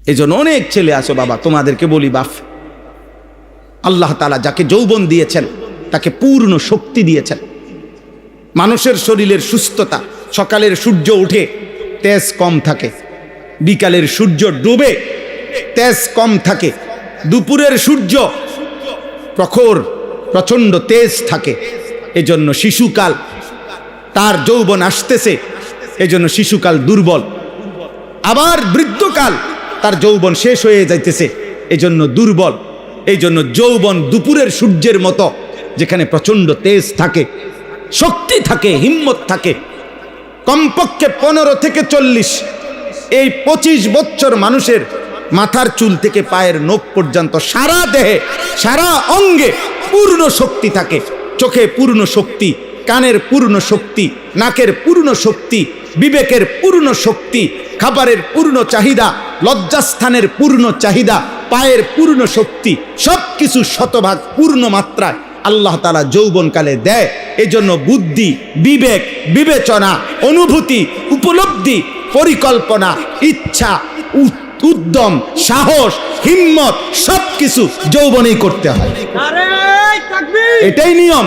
এজন্য অনেক ছেলে আসো বাবা, তোমাদেরকে বলি বাপ, আল্লাহ তাআলা যাকে যৌবন দিয়েছেন তাকে পূর্ণ শক্তি দিয়েছেন। মানুষের শরীরের সুস্থতা, সকালের সূর্য উঠে তেজ কম থাকে, বিকালের সূর্য ডুবে তেজ কম থাকে, দুপুরের সূর্য প্রখর প্রচণ্ড তেজ থাকে। এজন্য শিশুকাল, তার যৌবন আসতেছে, এজন্য শিশুকাল দুর্বল। আবার বৃদ্ধকাল, তার যৌবন শেষ হয়ে যাইতেছে, এজন্য দুর্বল। এই জন্য যৌবন দুপুরের সূর্যের মতো, যেখানে প্রচণ্ড তেজ থাকে, শক্তি থাকে, হিম্মত থাকে। কমপক্ষে 15 থেকে 40, এই 25 বছর মানুষের মাথার চুল থেকে পায়ের নখ পর্যন্ত সারা দেহে, সারা অঙ্গে পূর্ণ শক্তি থাকে। চোখে পূর্ণ শক্তি, কানের পূর্ণ শক্তি, নাকের পূর্ণ শক্তি, বিবেকের পূর্ণ শক্তি, খাবারের পূর্ণ চাহিদা, লজ্জাস্থানের পূর্ণ চাহিদা, পায়ের পূর্ণ শক্তি, সব কিছু শতভাগ পূর্ণ মাত্রায় আল্লাহ তাআলা যৌবনকালে দেয়। এজন্য বুদ্ধি, বিবেক, বিবেচনা, অনুভূতি, উপলব্ধি, পরিকল্পনা, ইচ্ছা, উদ্যম, সাহস, হিম্মত সব কিছু যৌবনেই করতে হয়। এটাই নিয়ম,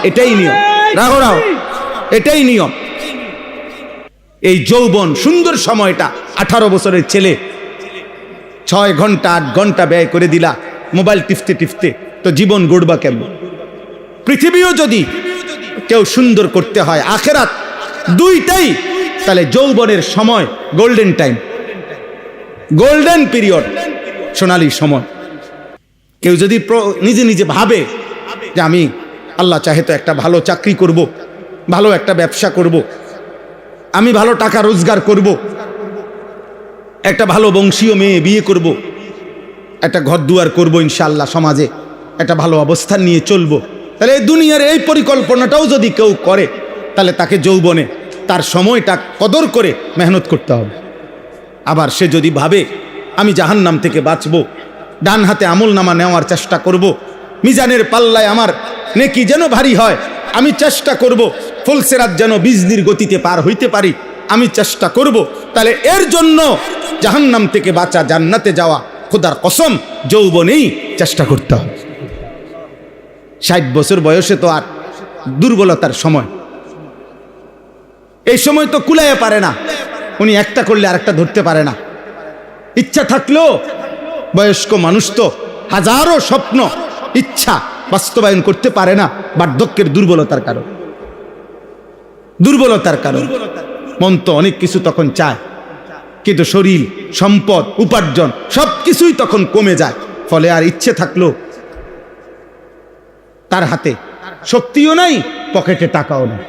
এটাই নিয়ম। রাখো রাখো, এটাই নিয়ম। এই যৌবন সুন্দর সময়টা, 18 বছরের ছেলে 6 ঘন্টা 8 ঘন্টা ব্যয় করে দিলা মোবাইল টিপতে টিপতে, তো জীবন গড়বা কেমন? পৃথিবীও যদি কেউ সুন্দর করতে হয়, আখেরাত, দুইটাই, তাহলে যৌবনের সময় গোল্ডেন টাইম, গোল্ডেন পিরিয়ড, সোনালী সময়। কেউ যদি নিজে নিজে ভাবে যে আমি আল্লাহ চাহে তো একটা ভালো চাকরি করব, ভালো একটা ব্যবসা করব, আমি ভালো টাকা রোজগার করব, একটা ভালো বংশীয় মেয়ে বিয়ে করব, একটা ঘর দুয়ার করব ইনশাআল্লাহ, সমাজে একটা ভালো অবস্থান নিয়ে চলবো, তাহলে এই দুনিয়ার এই পরিকল্পনাটাও যদি কেউ করে, তাহলে তাকে যৌবনে তার সময়টা কদর করে মেহনত করতে হবে। আবার সে যদি ভাবে আমি জাহান্নাম থেকে বাঁচব, ডান হাতে আমলনামা নেওয়ার চেষ্টা করব, মিজানের পাল্লায় আমার নেকি যেন ভারী হয়, আমি চেষ্টা করব ফুলসেরাত যেন বিজলির গতিতে পার হইতে পারি, আমি চেষ্টা করব, তাহলে এর জন্য জাহান্নাম থেকে বাঁচা, জান্নাতে যাওয়া, খোদার কসম যৌবনেই চেষ্টা করতে হবে। 60 বছর বয়সে তো আর দুর্বলতার সময়, এই সময় তো কুলাইয়া পারে না, উনি একটা করলে আরেকটা ধরতে পারে না। ইচ্ছা থাকলেও বয়স্ক মানুষ তো হাজারো স্বপ্ন, ইচ্ছা বাস্তবায়ন করতে পারে না, বার্ধক্যের দুর্বলতার কারণ। দুর্বলতার কারণ মন তো অনেক কিছু তখন চায়, কিন্তু শরীর, সম্পদ, উপার্জন সব কিছুই তখন কমে যায়। ফলে আর ইচ্ছে থাকলেও তার হাতে শক্তিও নাই, পকেটে টাকাও নেই,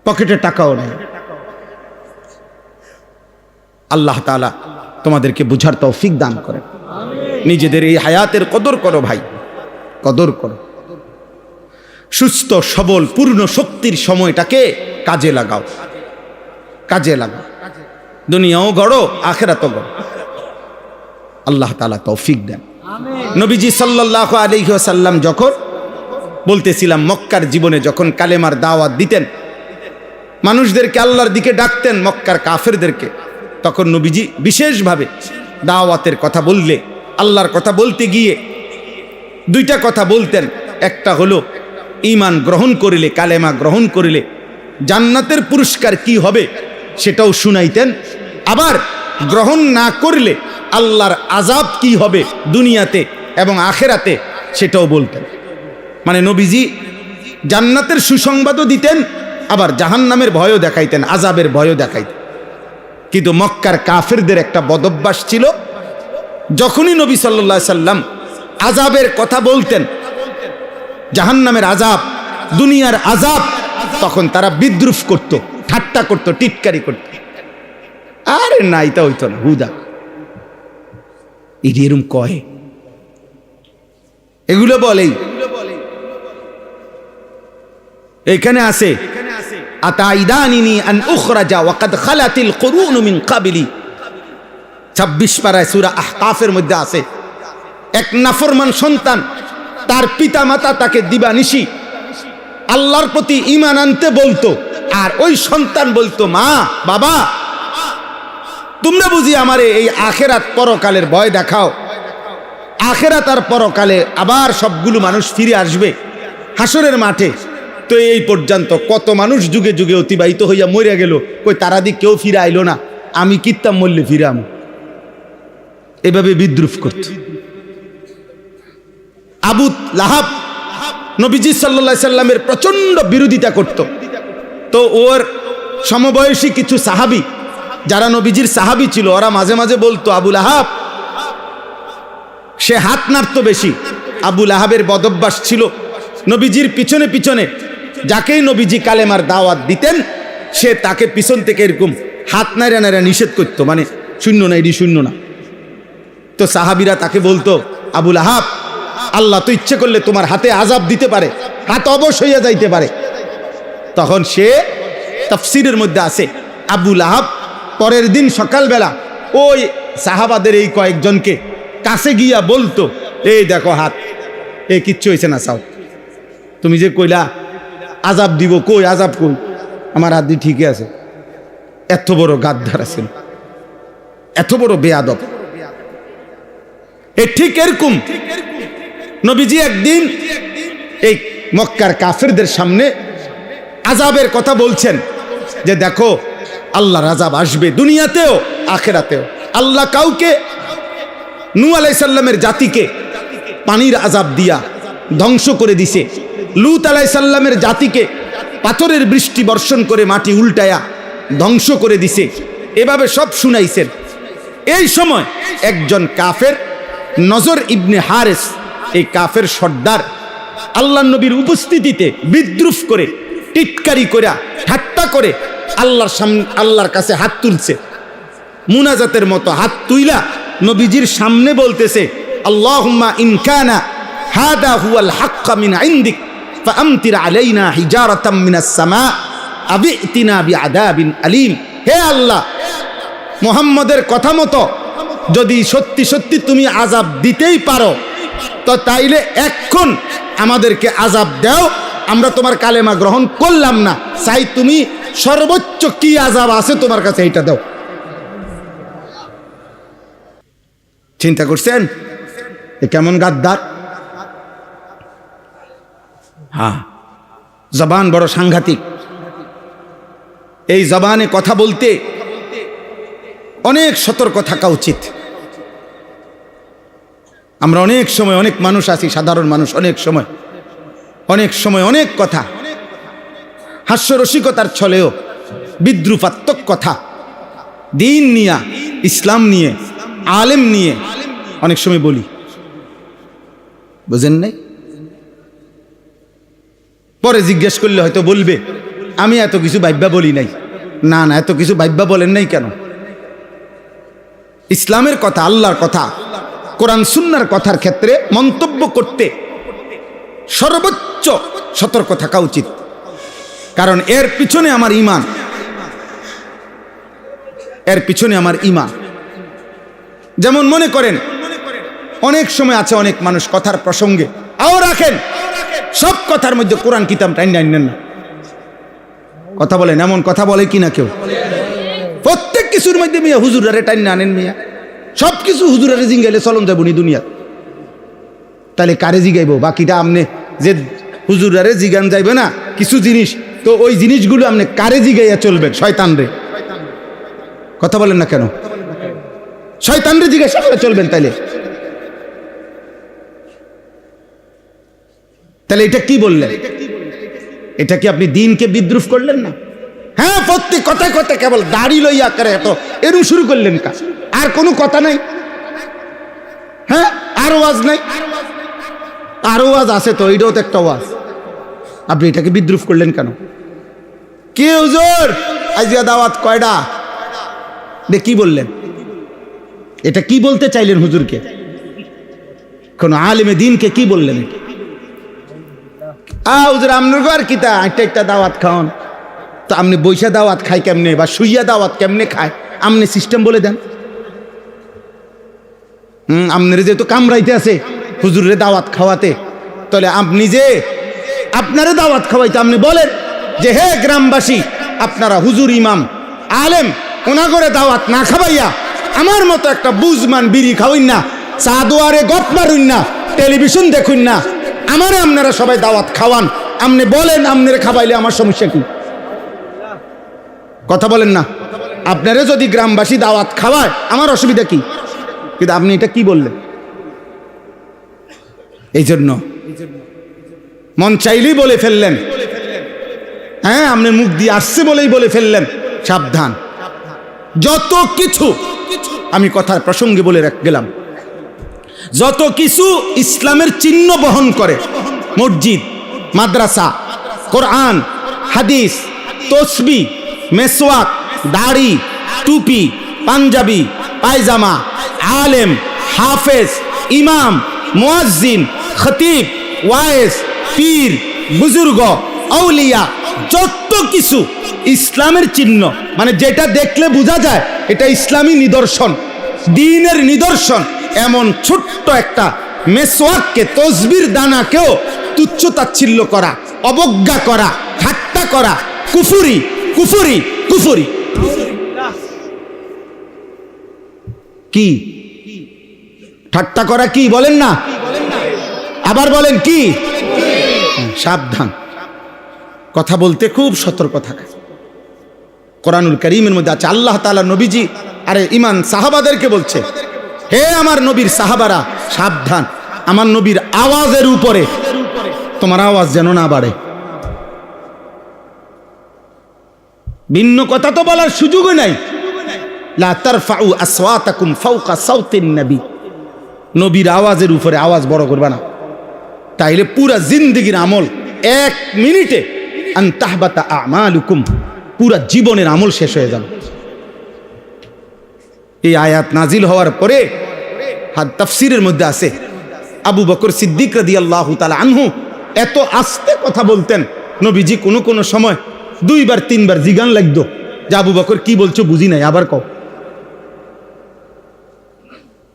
পকেটে টাকাও নেই। আল্লাহ তাআলা তোমাদেরকে বুঝার তৌফিক দান করেন। নিজেদের এই হায়াতের কদর করো ভাই, কদর করো। সুস্থ সবল পূর্ণ শক্তির সময়টাকে কাজে লাগাও, কাজে লাগাও। দুনিয়াও গড়ো, আখিরাতও গড়ো। আল্লাহ তাআলা তৌফিক দেন। নবীজি সাল্লাল্লাহু আলাইহি ওয়াসাল্লাম যখন বলতেছিলাম, মক্কার জীবনে যখন কালেমার দাওয়াত দিতেন, মানুষদেরকে আল্লাহর দিকে ডাকতেন, মক্কার কাফেরদেরকে, তখন নবীজি বিশেষভাবে দাওয়াতের কথা বললে, আল্লাহর কথা বলতে গিয়ে দুইটা কথা বলতেন। একটা হলো ঈমান গ্রহণ করিলে, কালেমা গ্রহণ করিলে জান্নাতের পুরস্কার কি হবে সেটাও শুনাইতেন। আবার গ্রহণ না করলে আল্লাহর আযাব কি হবে দুনিয়াতে এবং আখেরাতে সেটাও বলতেন। মানে নবীজি জান্নাতের সুসংবাদও দিতেন, আবার জাহান্নামের ভয়ও দেখাইতেন, আযাবের ভয়ও দেখাইতেন। কিন্তু মক্কার কাফেরদের একটা বদভ্যাস ছিল, যখনই নবী সাল্লাল্লাহু আলাইহি সাল্লাম আযাবের কথা বলতেন, জাহান্নামের আযাব, দুনিয়ার আযাব, তখন তারা বিদ্রুপ করত, ঠাট্টা করত, টিটকারি করত। আরে না, এটা হইতো না, হুদা এরম কয়, এগুলো বলেই। এখানে আছে আতাইদানিনি আন উখরাজা ওয়া কাদ খালাতিল কুরুন মিন ক্বাবলি, 26 পারায় সূরা আহকাফের মধ্যে আছে। এক নাফরমান সন্তান, তার পিতা মাতা তাকে দিবানিশি আল্লাহর প্রতি ঈমান আনতে বলতো, আর ওই সন্তান বলতো, মা বাবা তোমরা বুঝি আমারে এই আখেরাত পরকালের ভয় দেখাও। আখেরাত আর পরকালে আবার সবগুলো মানুষ ফিরে আসবে হাসরের মাঠে। তো এই পর্যন্ত কত মানুষ যুগে যুগে অতিবাহিত হইয়া মরে গেল, কই তারা দিক কেউ ফিরে আইলো না, আমি কিত্তাম মরলে ফিরে আম, এভাবে বিদ্রুপ করত। আবু লাহাব নবীজি সাল্লাল্লাহু আলাইহি সাল্লামের প্রচন্ড বিরোধিতা করত। তো ওর সমবয়সী কিছু সাহাবী যারা নবীজির সাহাবী ছিল, ওরা মাঝে মাঝে বলতো আবু লাহাব, সে হাত নাড়ত বেশি। আবু লাহাবের বদভ্যাস ছিল নবীজির পিছনে পিছনে যাকেই নবীজি কালেমার দাওয়াত দিতেন সে তাকে পিছন থেকে এরকম হাত নাড়া নাড়া নিষেধ করত, মানে শূন্য না, এটি শূন্য না। তো সাহাবীরা তাকে বলতো, আবু লাহাব, আল্লাহ তো ইচ্ছে করলে তোমার হাতে আযাব দিতে পারে, হাত অবশ হইয়া যাইতে পারে। তখন সে তাফসীরের মধ্যে আছে, আবু লাহাব পরের দিন সকালবেলা ওই সাহাবাদের এই কয়েকজনকে কাছে গিয়া বলতো, এই দেখো হাত, এ কিচ্ছু হয়েছে না, চাও তুমি যে কইলা আযাব দিব, কই আযাব কই, আমার হাত দিয়ে ঠিকই আছে। এত বড় গাদ্দার আছেন, এত বড় বেয়াদব। এ ঠিক এরকম নবীজি একদিন এই মক্কার কাফেরদের সামনে আযাবের কথা বলছেন, যে দেখো আল্লাহর আযাব আসবে দুনিয়াতেও আখিরাতেও। আল্লাহ কাউকে নূহ আলাইহিস সালামের জাতিকে পানির আযাব দিয়া ধ্বংস করে দিছে, লূত আলাইহিস সালামের জাতিকে পাথরের বৃষ্টি বর্ষণ করে মাটি উল্টায়া ধ্বংস করে দিছে, এভাবে সব শুনাইছেন। এই সময় একজন কাফের নজর ইবনে হারেস, এই কাফের সর্দার আল্লাহর নবীর উপস্থিতিতে বিদ্রুপ করে, টিটকারি করে, ঠাট্টা করে আল্লাহর সামনে, আল্লাহর কাছে হাত তুলছে, মুনাজাতের মতো হাত তুইলা নবীজির সামনে বলতেছে, আল্লাহুম্মা ইন কানা হাদা হুয়াল হাক্ক মিন ইনদিক ফাআমতির আলাইনা হিজারাতাম মিনাস সামা আবিতিনা বিআযাবিন আলীম। হে আল্লাহ, মুহাম্মদের কথা মতো যদি সত্যি সত্যি তুমি আযাব দিতেই পারো, তো তাইলে এখন আমাদেরকে আযাব দাও, আমরা তোমার কালেমা গ্রহণ করলাম না, চাই তুমি সর্বোচ্চ কি আযাব আছে তোমার কাছে এইটা দাও। চিন্তা করছেন এ কেমন গাদ্দার? হ্যাঁ, জবান বড় সাংঘাতিক। এই জবানে কথা বলতে অনেক সতর্ক থাকা উচিত। আমরা অনেক সময়, অনেক মানুষ আছি, সাধারণ মানুষ, অনেক সময় অনেক কথা, হাস্যরসিকতার ছলেও বিদ্রুপাত্মক কথা, দিন নিয়ে, ইসলাম নিয়ে, আলেম নিয়ে অনেক সময় বলি, বুঝেন নাই? পরে জিজ্ঞেস করলে হয়তো বলবে আমি এত কিছু ভাইব্যা বলি নাই। না না, এত কিছু ভাইব্যা বলেন নাই কেন? ইসলামের কথা, আল্লাহর কথা, কোরআন সুন্নাহর কথার ক্ষেত্রে মন্তব্য করতে সর্বোচ্চ সতর্ক থাকা উচিত, কারণ এর পিছনে আমার ঈমান, এর পিছনে আমার ঈমান। যেমন মনে করেন অনেক সময় আছে অনেক মানুষ কথার প্রসঙ্গে আও রাখেন, সব কথার মধ্যে কোরআন কিতাব টাইন নেন না, কথা বলেন, এমন কথা বলে কিনা কেউ? প্রত্যেক কিছুর মধ্যে মিয়া হুজুরারে টাইন আনেন, মিয়া সব কিছু হুজুরারে জিঙ্গাইলে চলন যাবো নি দুনিয়া। তাহলে কারে জিগাইব? বাকিটা আমনে যে হুজুরারে জিগান যাইবে না কিছু জিনিস, তো ওই জিনিসগুলো আপনি কারে জিগাইয়া চলবেন? শয়তানরে। কথা বলেন না কেন? শয়তানরে জিজ্ঞাসা করে চলবেন। তাইলে এটা কি বললেন? এটা কি আপনি দিনকে বিদ্রুপ করলেন না? হ্যাঁ, প্রত্যেক কথায় কথা কেবল দাড়ি লইয়া করে এত এরম শুরু করলেন কা? আর কোনো কথা নাই? হ্যাঁ, আর ওয়াজ নাই? আর ওয়াজ আছে তো, এটাও তো একটা ওয়াজ। আপনি এটাকে বিদ্রুপ করলেন কেন? কি হুজুর আজকে দাওয়াত কয়টা? কি বললেন? এটা কি বলতে চাইলেন হুজুরকে? কোন আলেমে দিনকে কি বললেন? হুজুর আপনার আর কিতা একটা দাওয়াত খাওয়ান, তো আপনি বৈশা দাওয়াত খাই কেমনে, বা শুইয়া দাওয়াত কেমনে খায়, আপনি সিস্টেম বলে দেন। আপনার যেহেতু কামড়াইতে আছে হুজুরের দাওয়াত খাওয়াতে, তাহলে আপনি যে আপনারে দাওয়াত খাওয়াইতে আপনি বলেন যে হে গ্রামবাসী, আপনারা হুজুর, ইমাম, আলেম ওনা করে দাওয়াত না খাবাইয়া আমার মতো একটা বুঝমান বিড়ি খাওয়াইন না, চা দোয়ারে গপ মারুন না, টেলিভিশন দেখুন না, আমারে আপনারা সবাই দাওয়াত খাওয়ান। আপনি বলেন আপনারা খাবাইলে আমার সমস্যা কি? কথা বলেন না। আপনারা যদি গ্রামবাসী দাওয়াত খাওয়ায় আমার অসুবিধা কি? কিন্তু আপনি এটা কি বললেন? এই জন্য মন চাইলেই বলে ফেললেন, হ্যাঁ আপনার মুখ দিয়ে আসছে বলেই বলে ফেললেন। সাবধান। যত কিছু আমি কথার প্রসঙ্গে বলে গেলাম, যত কিছু ইসলামের চিহ্ন বহন করে, মসজিদ, মাদ্রাসা, কোরআন, হাদিস, তসবিহ, মেসওয়াক, দাড়ি, টুপি, পাঞ্জাবি, পায়জামা, আলেম, হাফেজ, ইমাম, মুয়াজ্জিন, খতিব, ওয়াইজ, পীর, বুজুর্গ, আউলিয়া, যত কিছু ইসলামের চিহ্ন, মানে যেটা দেখলে বোঝা যায় এটা ইসলামী নিদর্শন, দ্বীনের নিদর্শন, এমন ছোট্ট একটা মেসওয়াককে, তসবির দানাকেও তুচ্ছ তাচ্ছিল্য করা, অবজ্ঞা করা, ঠাট্টা করা, কুফরি কুফরি কুফরি। কি ঠাট্টা করা? কি বলেন না? আবার বলেন কি? সাবধান। কথা বলতে খুব সতর্ক থাকা। কোরআনুল কারীমের মধ্যে আছে, আল্লাহ তাআলা নবীজি আরে ইমান সাহাবাদেরকে বলছে, হে আমার নবীর সাহাবারা সাবধান, আমার নবীর আওয়াজের উপরে তোমার আওয়াজ যেন না বাড়ে। ভিন্ন কথা তো বলার সুযোগই নাই। লা তারফাউ আসওয়াতাকুম ফাওকা সাওতিন নবী, নবীর আওয়াজের উপরে আওয়াজ বড় করবে না, তাইলে পুরা জিন্দেগীর আমল এক মিনিটে আন তাহবাতা আমালুকুম, পুরা জীবনের আমল শেষ হয়ে যাবে। এই আয়াত নাজিল হওয়ার পরে তাফসীরের মধ্যে আছে, আবু বকর সিদ্দিক রাদিয়াল্লাহু তাআলা আনহু এত আস্তে কথা বলতেন, নবীজি কোনো কোনো সময় 2বার 3বার জিগান লাগতো যে আবু বকর কি বলছো বুঝি নাই, আবার কও।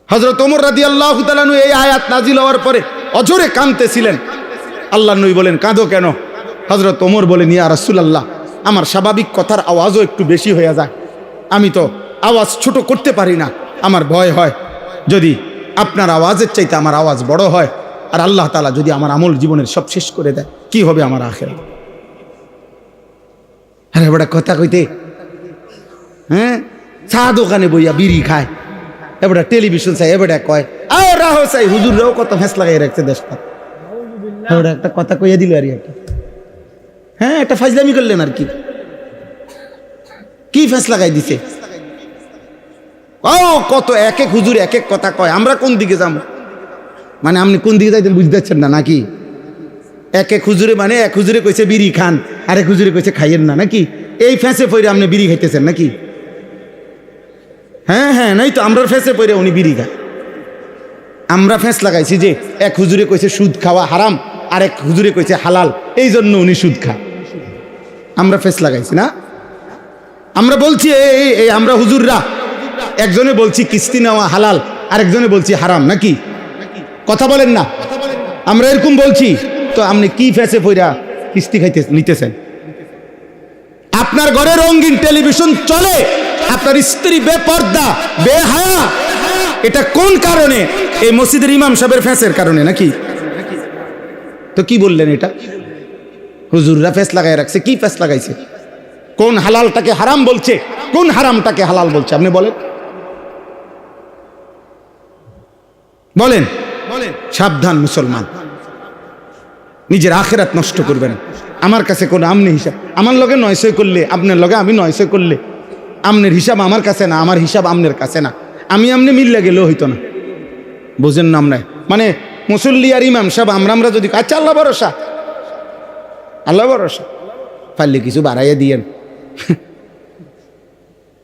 হযরত ওমর রাদিয়াল্লাহু তাআলা আনহু এই আয়াত নাজিল হওয়ার পরে অজরে কাঁদতেছিলেন। আল্লাহর নবী বলেন, কাঁদো কেন? হযরত ওমর বলেন, ইয়া রাসূলুল্লাহ, আমার স্বাভাবিক কথার আওয়াজও একটু বেশি হয়ে যায়, আমি তো আওয়াজ ছোট করতে পারি না, আমার ভয় হয় যদি আপনার আওয়াজের চাইতে আমার আওয়াজ বড় হয়, আর আল্লাহ তাআলা যদি আমার আমল জীবনের সব শেষ করে দেয়, কি হবে আমার আখিরাত? আরে বড় কথা কইতে, হ্যাঁ, চা দোকানে বইয়া বিড়ি খায়, এবারে টেলিভিশন চাই, এবারে কয় আর রাহো চাই, হুজুররাও কত ফেস লাগাই রাখছে দেশটা, এবারে একটা কথা কইয়া দিল আর একটা, হ্যাঁ একটা ফাজলামি করলেন আর কি ফেস লাগাই দিছে। ও কত এক এক হুজুর এক এক কথা কয়, আমরা কোন দিকে যাবো? মানে আপনি কোন দিকে যাইতেন বুঝতে পারছেন না নাকি? এক এক হুজুরে, মানে এক হুজুরে কইছে বিড়ি খান, আরেক হুজুরে কইছে খাইয়েন না নাকি? এই ফেঁসে পড়ে আপনি বিড়ি খাইতেছেন নাকি? হ্যাঁ হ্যাঁ, নাই তো, আমরা ফেঁসে পড়ে উনি বিড়ি খায়। আমরা ফেঁস লাগাইছি যে এক হুজুরে কইছে সুদ খাওয়া হারাম, আরেক হুজুরে কইছে হালাল, এই জন্য উনি সুদ খায়। আমরা ফেঁস লাগাইছি না? আমরা বলছি এই আমরা হুজুররা একজনে বলছি কিস্তি নেওয়া হালাল, আরেকজনে বলছি হারাম নাকি? কথা বলেন না? আমরা এরকম বলছি, তো আপনি কি ফেঁসে পড়া কিস্তি নিতেছেন? আপনার ঘরে রঙিন টেলিভিশন চলে, আপনার স্ত্রী বেপর্দা বেহায়া, এটা কোন কারণে? এই মসজিদের ইমাম সাহেবের ফেঁসের কারণে নাকি? তো কি বললেন? এটা হুজুররা ফেঁস লাগাই রাখছে। কি ফেঁস লাগাইছে? কোন হালালটাকে হারাম বলছে, কোন হারামটাকে হালাল বলছে? আপনি বলেন বলেন। সাবধান মুসলমান, নিজের আখিরাত নষ্ট করবেন। আমার কাছে কোনো আমনে হিসাব, আমার লগে 900 করলে আপনার লগে আমি 900 করলে আমনের হিসাব আমার কাছে না, আমার হিসাব আমনের কাছে না, আমি আমনে মিললে গেলেও হইতো না। বুঝেন না? আমরা মানে মুসল্লি আর ইমাম সাহেব আমরা যদি আচ্ছা আল্লাহ ভরসা, আল্লাহ ভরসা, পারলে কিছু বাড়াইয়া দিয়েন,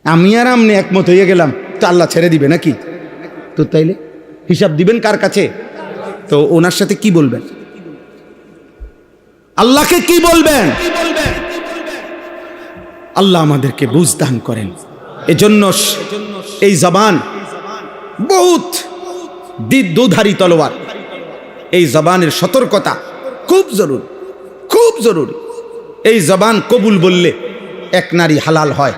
আমি আর আমনে একমত হয়ে গেলাম, তো আল্লাহ ছেড়ে দিবে নাকি? তো তাইলে হিসাব দিবেন কার কাছে? তো ওনার সাথে কি বলবেন? আল্লাহকে কি বলবেন? আল্লাহ আমাদেরকে বুঝ দান করেন। এজন্য এই জবান বহুত দুধারী তলোয়ার, এই জবানের সতর্কতা খুব জরুরি, খুব জরুরি। এই জবান কবুল বললে এক নারী হালাল হয়,